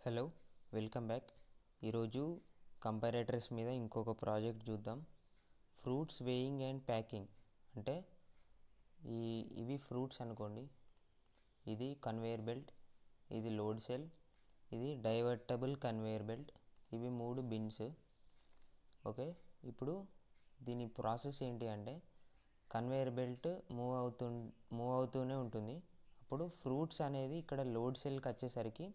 Hello, welcome back. ఈరోజు కంపారేటర్స్ మీద ఇంకొక ప్రాజెక్ట్ చూద్దాం. Fruits weighing and packing. అంటే ఇవి ఫ్రూట్స్ అనుకోండి, ఇది కన్వేయర్ బెల్ట్, ఇది లోడ్ సెల్, ఇది డైవర్టబుల్ కన్వేయర్ బెల్ట్. ఇవి 3 బిన్స్. ఓకే, ఇప్పుడు దీని ప్రాసెస్ ఏంటి అంటే కన్వేయర్ బెల్ట్ మూవ్ అవుతూనే ఉంటుంది. అప్పుడు ఫ్రూట్స్ అనేది ఇక్కడ లోడ్ సెల్కి వచ్చేసరికి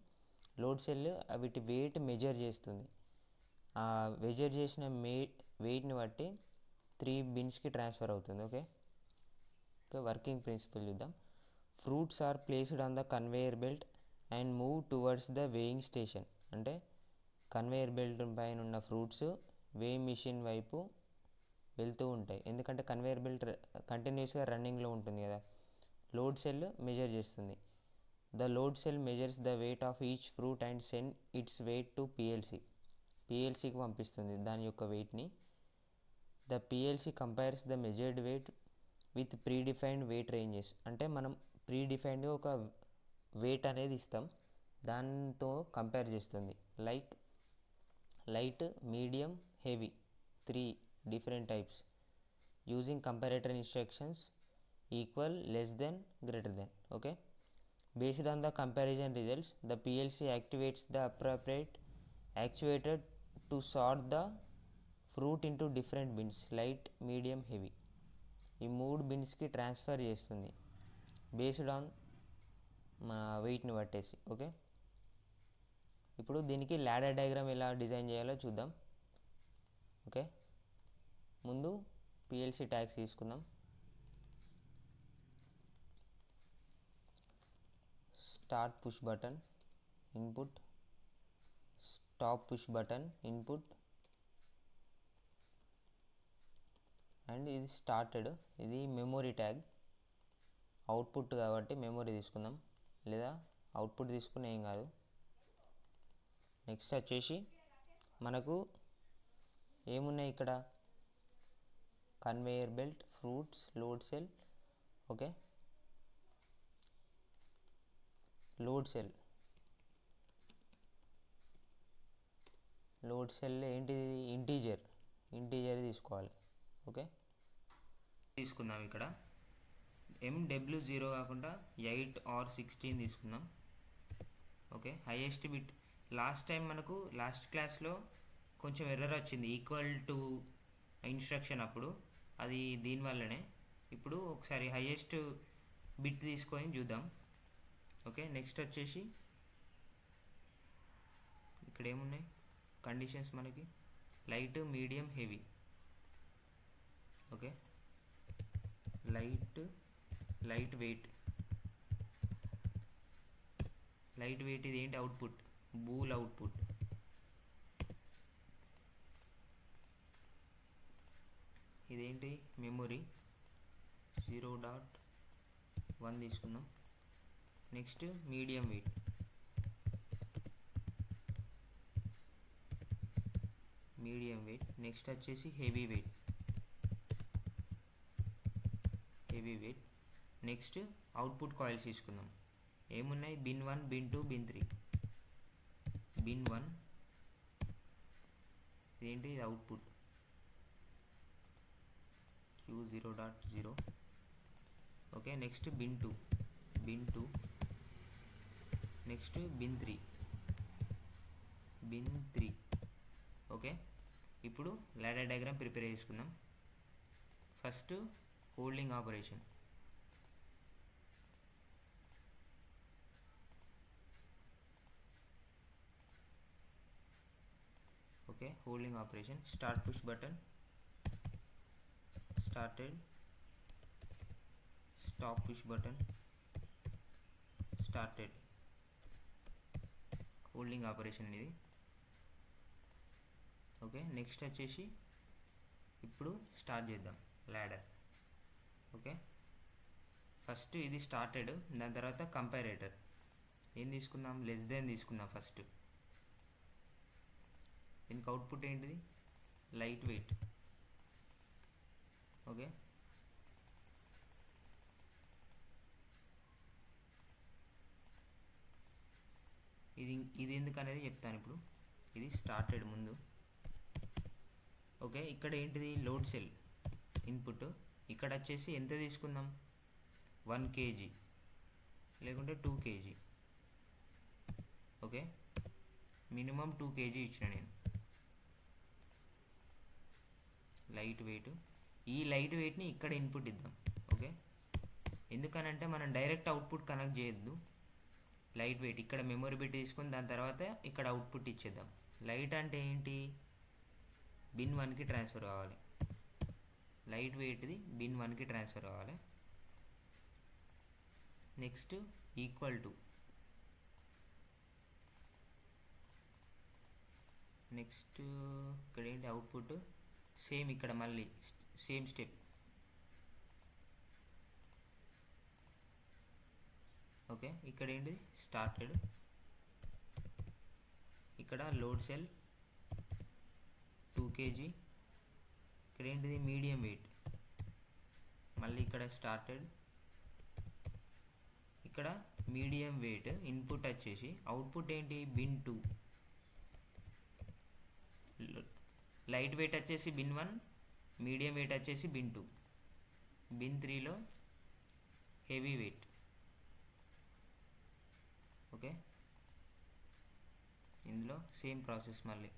లోడ్ సెల్ వీటి వెయిట్ మెజర్ చేస్తుంది. ఆ మెజర్ చేసిన వెయిట్ని బట్టి 3 బిన్స్కి ట్రాన్స్ఫర్ అవుతుంది. ఓకే, వర్కింగ్ ప్రిన్సిపల్ చూద్దాం. Fruits are placed on the conveyor belt and move towards the weighing station. అంటే కన్వేయర్ బెల్ట్ పైన ఉన్న ఫ్రూట్స్ వేయింగ్ మిషన్ వైపు వెళ్తూ ఉంటాయి. ఎందుకంటే కన్వేయర్ బెల్ట్ కంటిన్యూస్గా రన్నింగ్లో ఉంటుంది కదా. లోడ్ సెల్ మెజర్ చేస్తుంది. The load cell measures the weight of each fruit and send its weight to పిఎల్సీకి పంపిస్తుంది దాని యొక్క వెయిట్ని. The PLC compares the measured weight with predefined weight ranges. అంటే మనం ప్రీడిఫైన్డ్గా ఒక వెయిట్ అనేది ఇస్తాం, దాంతో కంపేర్ చేస్తుంది. Like light, medium, heavy, 3 different types. Using comparator instructions equal, less than, greater than. Okay, based on the comparison results, the PLC activates the appropriate actuator to sort the fruit into different bins, light, medium, heavy. ఈ 3 బిన్స్కి transfer చేస్తుంది based on మా వెయిట్ని పట్టేసి. Okay, ఇప్పుడు దీనికి ladder diagram ఎలా design చేయాలో చూద్దాం. ఓకే, ముందు పిఎల్సి ట్యాగ్స్ తీసుకుందాం. Start push button input, stop push button input, and ఇది స్టార్టెడ్. ఇది మెమొరీ ట్యాగ్, అవుట్పుట్ కాబట్టి మెమొరీ తీసుకుందాం, లేదా అవుట్పుట్ తీసుకుని ఏం కాదు. నెక్స్ట్ వచ్చేసి మనకు ఏమున్నాయి ఇక్కడ, conveyor belt, fruits, load cell. Okay, load cell ఏంటిది, ఇంటీజర్ తీసుకోవాలి. ఓకే, తీసుకుందాం. ఇక్కడ MW0 కాకుండా 8 or 16 తీసుకుందాం. Okay, highest bit. Last time మనకు లాస్ట్ క్లాస్లో కొంచెం ఎర్రర్ వచ్చింది ఈక్వల్ టు ఇన్స్ట్రక్షన్, అప్పుడు అది దీనివల్లనే. ఇప్పుడు ఒకసారి హైయెస్ట్ బిట్ తీసుకొని చూద్దాం. ఓకే, నెక్స్ట్ వచ్చేసి ఇక్కడ ఏమున్నాయి కండిషన్స్ మనకి, light, medium, heavy. Okay, light weight ఇది ఏంటి, అవుట్పుట్, బూల్ అవుట్పుట్. ఇదేంటి, మెమొరీ 0.1 తీసుకుందాం. నెక్స్ట్ మీడియం వెయిట్, నెక్స్ట్ వచ్చేసి heavy weight. Next output coils తీసుకుందాం. ఏమున్నాయి, బిన్ 1, బిన్ 2, బిన్ 3. బిన్ 1 ఇదేంటి, ఇది output Q0.0. Okay, next bin 2, next bin 3. Okay, ఇప్పుడు లాడర్ డయాగ్రామ్ ప్రిపేర్ చేసుకుందాం. First holding operation. Okay, holding operation. Start push button, started. Stop push button, started. Holding operation ఇది. Okay, next వచ్చేసి ఇప్పుడు start చేద్దాం ladder. Okay, first ఇది started, దాని తర్వాత comparator ఏం తీసుకుందాం, లెస్ దెన్ తీసుకుందాం ఫస్ట్. దీనికి అవుట్పుట్ ఏంటిది, లైట్ వెయిట్. ఓకే, ఇది ఎందుకు అనేది చెప్తాను ఇప్పుడు. ఇది స్టార్టెడ్ ముందు. ఓకే, ఇక్కడ ఏంటిది లోడ్ సెల్ ఇన్పుట్. ఇక్కడ వచ్చేసి ఎంత తీసుకుందాం, 1 kg లేకుంటే 2 kg. ఓకే, మినిమం 2 kg ఇచ్చిన నేను లైట్ వెయిట్. ఈ లైట్ వెయిట్ని ఇక్కడ ఇన్పుట్ ఇద్దాం. ఓకే, ఎందుకనంటే మనం డైరెక్ట్ అవుట్పుట్ కనెక్ట్ చేయొద్దు. లైట్ వెయిట్ ఇక్కడ మెమరీ బిట్ తీసుకొని దాని తర్వాత ఇక్కడ అవుట్పుట్ ఇచ్చేద్దాం. లైట్ అంటే ఏంటి, బిన్ 1కి ట్రాన్స్ఫర్ కావాలి. లైట్ వెయిట్ది బిన్ 1కి ట్రాన్స్ఫర్ కావాలి. నెక్స్ట్ ఈక్వల్ టు, నెక్స్ట్ ఇక్కడ ఏంటి అవుట్పుట్, సేమ్ ఇక్కడ మళ్ళీ సేమ్ స్టెప్. ఓకే, ఇక్కడ ఏంటి స్టార్టెడ్, ఇక్కడ లోడ్ సెల్ 2 kg, ఇక్కడ ఏంటిది మీడియం వెయిట్, మళ్ళీ ఇక్కడ స్టార్టెడ్, ఇక్కడ మీడియం వెయిట్ ఇన్పుట్ వచ్చేసి అవుట్పుట్ ఏంటి బిన్ 2, లైట్ వెయిట్ వచ్చేసి బిన్ 1, మీడియం వెయిట్ వచ్చేసి బిన్ 2, బిన్ 3లో హెవీ వెయిట్. ఓకే, ఇందులో సేమ్ ప్రాసెస్ మళ్ళీ.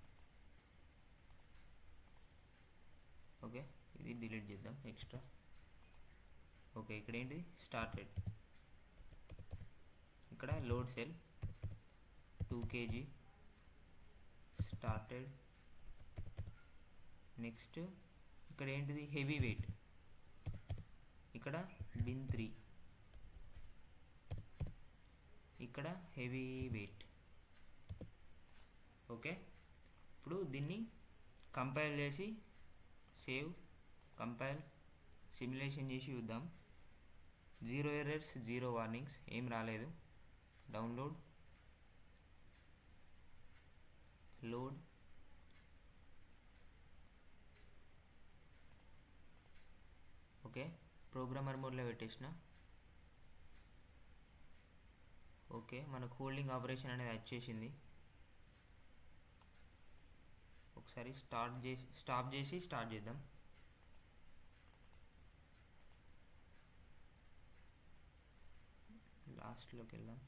ఓకే, ఇది డిలీట్ చేద్దాం ఎక్స్ట్రా. ఓకే, ఇక్కడ ఏంటి స్టార్టెడ్, ఇక్కడ load cell 2 kg started. Next ఇక్కడ ఏంటిది హెవీ వెయిట్, ఇక్కడ బిన్ 3, ఇక్కడ హెవీ వెయిట్. ఓకే, ఇప్పుడు దీన్ని కంపైల్ చేసి సేవ్, కంపైల్, సిమ్యులేషన్ చేసి చూద్దాం. 0 ఎర్రర్స్, 0 వార్నింగ్స్, ఏం రాలేదు. Download, load. ఓకే, ప్రోగ్రామర్ మోడ్లో పెట్టేసిన. ఓకే, మనకు హోల్డింగ్ ఆపరేషన్ అనేది వచ్చేసింది. ఒకసారి స్టాప్ చేసి స్టార్ట్ చేద్దాం. లాస్ట్లోకి వెళ్దాం.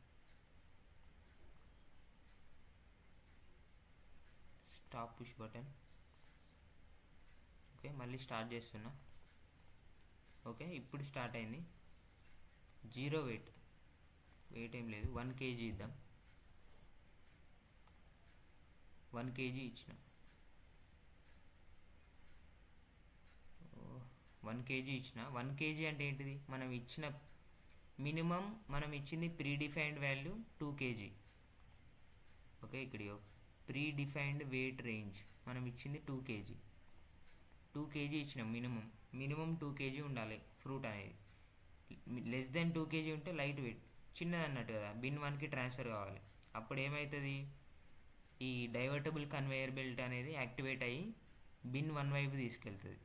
Stop push button. ఓకే, మళ్ళీ స్టార్ట్ చేస్తున్నా. ఓకే, ఇప్పుడు స్టార్ట్ అయింది. 0 వెయిట్ ఏం లేదు, 1 kg ఇద్దాం. 1 kg ఇచ్చిన. 1 kg ఇచ్చిన. 1 kg అంటే ఏంటిది, మనం ఇచ్చిన మినిమం, మనం ఇచ్చింది pre defined value 2 kg. Okay, ఇక్కడ ప్రీ డిఫైన్డ్ వెయిట్ రేంజ్ మనం ఇచ్చింది 2 kg. 2 kg ఇచ్చినాం. మినిమం 2 kg ఉండాలి ఫ్రూట్ అనేది. లెస్ దెన్ 2 kg ఉంటే లైట్ వెయిట్, చిన్నది అన్నట్టు కదా, బిన్ 1కి ట్రాన్స్ఫర్ కావాలి. అప్పుడు ఏమవుతుంది, ఈ డైవర్టబుల్ కన్వేయర్ బెల్ట్ అనేది యాక్టివేట్ అయ్యి బిన్ 1 వైపు తీసుకెళ్తుంది.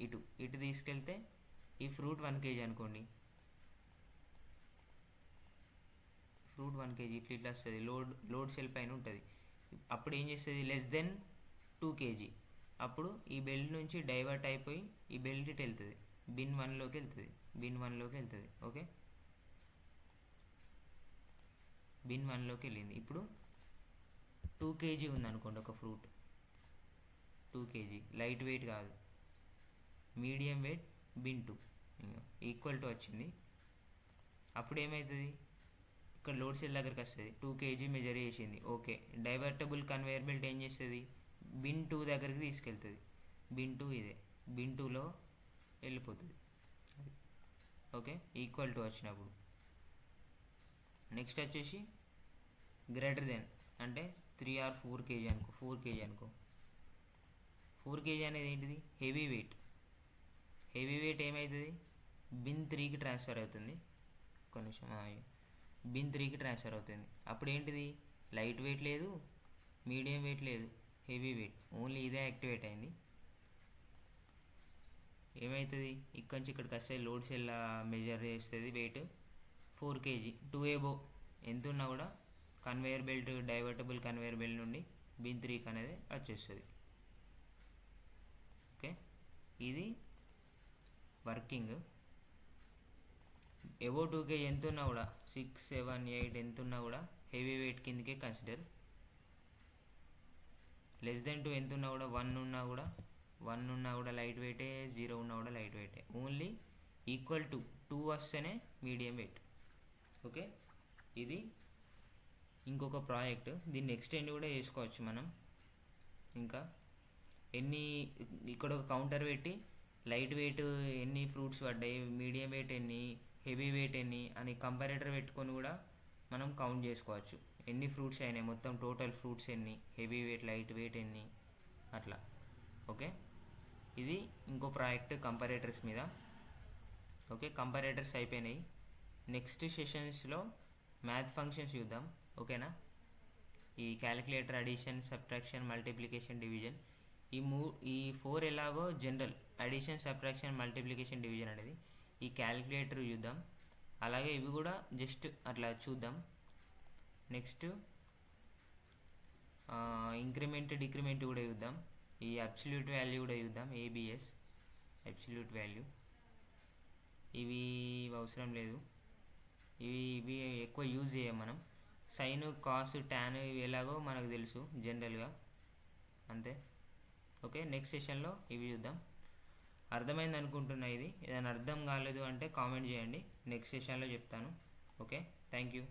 ఇటు తీసుకెళ్తే ఈ ఫ్రూట్ 1 kg అనుకోండి, ఫ్రూట్ 1 kg ఇట్లా వస్తుంది. లోడ్ సెల్ పైన ఉంటుంది. అప్పుడు ఏం చేస్తుంది, లెస్ దెన్ 2 kg. అప్పుడు ఈ బెల్ట్ నుంచి డైవర్ట్ అయిపోయి ఈ బెల్ట్ ఇటు వెళ్తుంది, బిన్ 1లోకి వెళ్తుంది. ఓకే, బిన్ 1లోకి వెళ్ళింది. ఇప్పుడు 2 kg ఉందనుకోండి ఒక ఫ్రూట్, 2 kg లైట్ వెయిట్ కాదు, medium weight, bin 2 equal to వచ్చింది. అప్పుడు ఏమవుతుంది, ఇక్కడ లోడ్ సెల్ దగ్గరికి వస్తుంది. 2 kg మెజర్ చేసింది. ఓకే, డైవర్టబుల్ కన్వేయర్ బెల్ట్ ఏం చేస్తుంది, బిన్ 2 దగ్గరికి తీసుకెళ్తుంది. బిన్ 2 ఇదే, బిన్ 2లో వెళ్ళిపోతుంది. ఓకే, ఈక్వల్ టు వచ్చినప్పుడు నెక్స్ట్ వచ్చేసి గ్రేటర్ దెన్ అంటే 3 or 4 kg అనుకో. 4 kg అనుకో. 4 kg అనేది ఏంటిది, హెవీ వెయిట్. హెవీ వెయిట్ ఏమవుతుంది, బిన్ 3కి ట్రాన్స్ఫర్ అవుతుంది. కొంచెం బిన్ 3కి ట్రాన్స్ఫర్ అవుతుంది. అప్పుడు ఏంటిది, లైట్ వెయిట్ లేదు, మీడియం వెయిట్ లేదు, హెవీ వెయిట్, ఓన్లీ ఇదే యాక్టివేట్ అయింది. ఏమవుతుంది, ఇక్కడ నుంచి ఇక్కడికి వస్తే లోడ్ సెల్ మెజర్ చేస్తుంది వెయిట్ 4 kg. 2 above ఎంత ఉన్నా కూడా conveyor belt divertible conveyor belt నుండి బిన్ 3కి అనేది వచ్చేస్తుంది. ఓకే, ఇది వర్కింగ్. ఎబో 2 kg ఎంత ఉన్నా కూడా 6, 7, 8 ఎంత ఉన్నా కూడా హెవీ వెయిట్ కిందకే కన్సిడర్. లెస్ దెన్ 2 ఎంత ఉన్నా కూడా 1 ఉన్నా కూడా లైట్ వెయిటే, 0 ఉన్నా కూడా లైట్ వెయిటే. ఓన్లీ ఈక్వల్ టు 2 వస్తేనే మీడియం వెయిట్. ఓకే, ఇది ఇంకొక ప్రాజెక్ట్. దీన్ని ఎక్స్టెండ్ కూడా చేసుకోవచ్చు మనం. ఇంకా ఇక్కడ ఒక కౌంటర్ పెట్టి లైట్ వెయిట్ ఎన్ని ఫ్రూట్స్ పడ్డాయి, మీడియం వెయిట్ ఎన్ని, హెవీ వెయిట్ ఎన్ని అని కంపారేటర్ పెట్టుకొని కూడా మనం కౌంట్ చేసుకోవచ్చు. ఎన్ని ఫ్రూట్స్ అయినాయి, మొత్తం టోటల్ ఫ్రూట్స్ ఎన్ని, హెవీ వెయిట్, లైట్ వెయిట్ ఎన్ని, అట్లా. ఓకే, ఇది ఇంకో ప్రాజెక్ట్ కంపారేటర్స్ మీద. ఓకే, కంపారేటర్స్ అయిపోయినాయి. నెక్స్ట్ సెషన్స్లో మ్యాథ్ ఫంక్షన్స్ చూద్దాం. ఓకేనా, ఈ calculator, addition, subtraction, multiplication, division, ఈ 4 ఎలాగో general addition, subtraction, multiplication, division అనేది. ఈ క్యాలిక్యులేటర్ చూద్దాం, అలాగే ఇవి కూడా జస్ట్ అట్లా చూద్దాం. నెక్స్ట్ ఇంక్రిమెంట్, డిక్రిమెంట్ కూడా చూద్దాం. ఈ అబ్సల్యూట్ వాల్యూ కూడా చూద్దాం, ఏబిఎస్ అబ్సల్యూట్ వాల్యూ. ఇవి అవసరం లేదు, ఇవి ఎక్కువ యూజ్ చేయం మనం. సైన్, కాస్, టాన్ ఇవి ఎలాగో మనకు తెలుసు జనరల్గా, అంతే. ఓకే, నెక్స్ట్ సెషన్లో ఇవి చూద్దాం. అర్థమైంది అనుకుంటున్నా. ఇది ఏదైనా అర్థం కాలేదు అంటే కామెంట్ చేయండి, నెక్స్ట్ సెషన్లో చెప్తాను. Okay, thank you.